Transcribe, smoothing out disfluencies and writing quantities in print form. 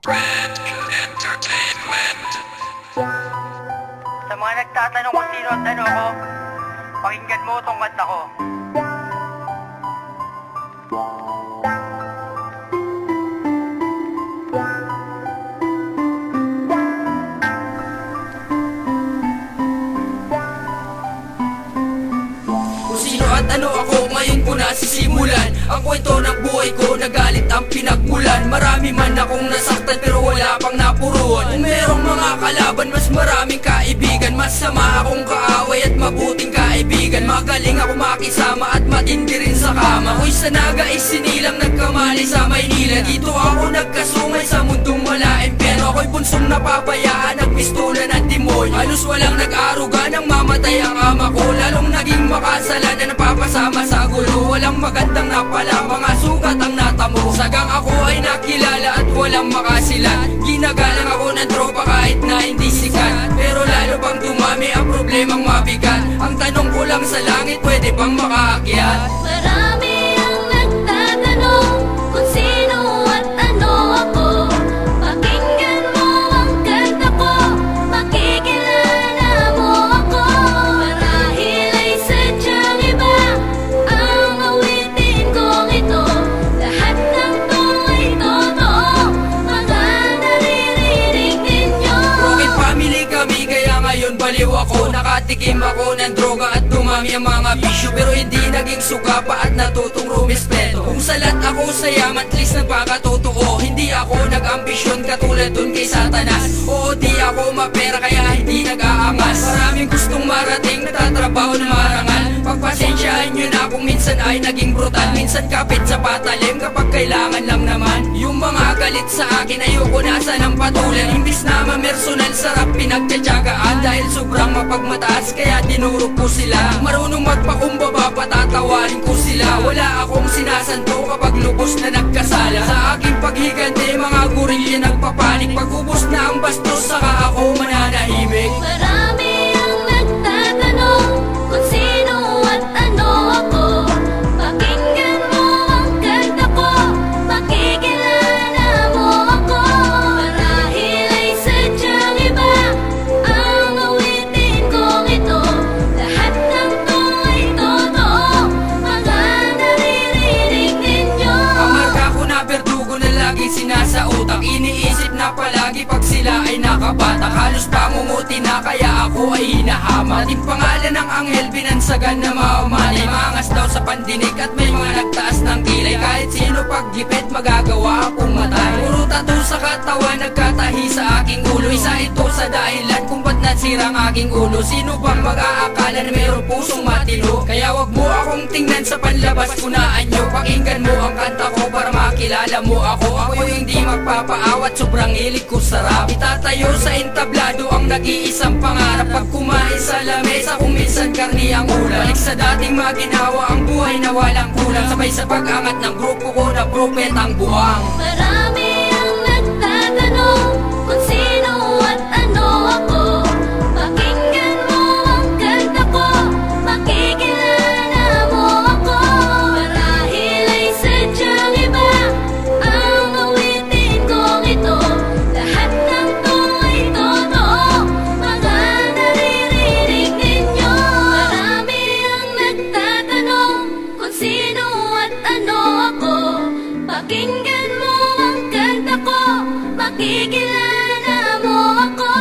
Red Entertainment. Sa mga nagtatanong kung sino ang tanong ko, pakinggan mo itong kanta ko. Kung sino at ano ako, ngayon ko nasisimulan ang kwento ng buhay ko, nagalit ang pinagmulan. Marami man akong nasaktan pero wala pang napuruan. Kung merong mga kalaban, mas maraming kaibigan. Masama akong kaaway at mabuting kaibigan. Magaling ako makisama at matindi rin sa kama. Ako'y sa naga isinilang nagkamali sa Maynila. Dito ako nagkasungay sa mundong malaim. Pero ako'y bunsong napabayaan, nagpistola ng demonyo. Halos walang nag-aruga nang mamatay ang ama ko. Lalong naging makasala na napapasama sa gulo. Walang magandang napala, mga sugat ang natamo. Sagang ako ay nakilala at walang makasila. Ginagalang ako ng tropa kahit na hindi sikat. Pero lalo pang dumami ang problemang mabigat. Ang tanong ko lang sa langit, pwede bang makaakyat? Marami ang nagtatanong kung sino at ano ako. Pakinggan mo ang kanta ko, makikilala mo ako. Marahil ay sadyang iba ang awitin kong ito. Lahat ng to ay totoo, mga naririnig ninyo. Broken family kami, kaya ngayon baliw ako. Nakatikim ako ng droga at dumami ang mga bisyo. Pero hindi naging suga pa at natutong rumispeto. Kung salat ako sa yaman, at least nagpakatotoo. Hindi ako nag-ambisyon katulad dun kay Satanas. Oo, di ako mapera kaya hindi nag-aangas. Maraming gustong marating, natatrabaho na marangal. Pagpasensyaan nyo na kung minsan ay naging brutal. Minsan kapit sa patalim kapag kailangan lang naman. Yung mga galit sa akin ayoko nasa ng patulan. Imbis na mamersonal, sarap pinagtsatsagaan. Dahil sobrang mapagmataas kaya dinurog ko sila. Marunong magpakumbaba, patatawarin ko sila. Wala akong sinasanto kapag lubos na nagkasala. Sa aking paghiganti, mga gurilya nagpapanik. Pag ubos na ang bastos, saka ako mananahimik. Marami ang nagtatanong kung sino at ano ako. Pakinggan mo ang kanta ko, makikilala mo ako. Marahil ay sadyang iba ang awitin kong ito. Lahat ng to ay totoo, mga naririnig ninyo. Ang marka ko na berdugo na lagi sinasautak. Iniisip na palagi pag sila ay nakabatak. Halos pangumuti na kaya ako ay hinahama. Ating pangalan ng anghel binansagan na maumanay. Mangas daw sa pandinig at may mga nagtaas ng kilay. Kahit sino paggipit magagawa akong matay. Puro tattoo sa katawan nagkatahi sa aking ulo. Isa ito sa dahilan kung ba't nasira ang aking ulo. Sino bang mag-aakala na mayroong pusong matino? Kaya wag mo akong tingnan sa panlabas, kunaan nyo. Pakinggan mo ang kanta ko para makilala mo ako. Ako yung hindi magpapaawat, sobrang hilig ko sa rap. Itatayo sa entablado ang nag-iisang pangarap. Pag kumain sa lamesa kung minsan karni ang ulam. Balik sa dating maginawa ang buhay na walang kulang. Sabay sa pag-angat ng grupo ko na propet ang buwang. Marami ang nagtatanong kung sino at ano ako. Pakinggan mo ang kanta ko, makikilala mo ako. Marahil ay sadyang iba ang awitin kong ito. Lahat ng to ay totoo, mga naririnig ninyo. Marami ang nagtatanong kung sino at ano ako. Pakinggan mo ang kanta ko, makikilala mo ako.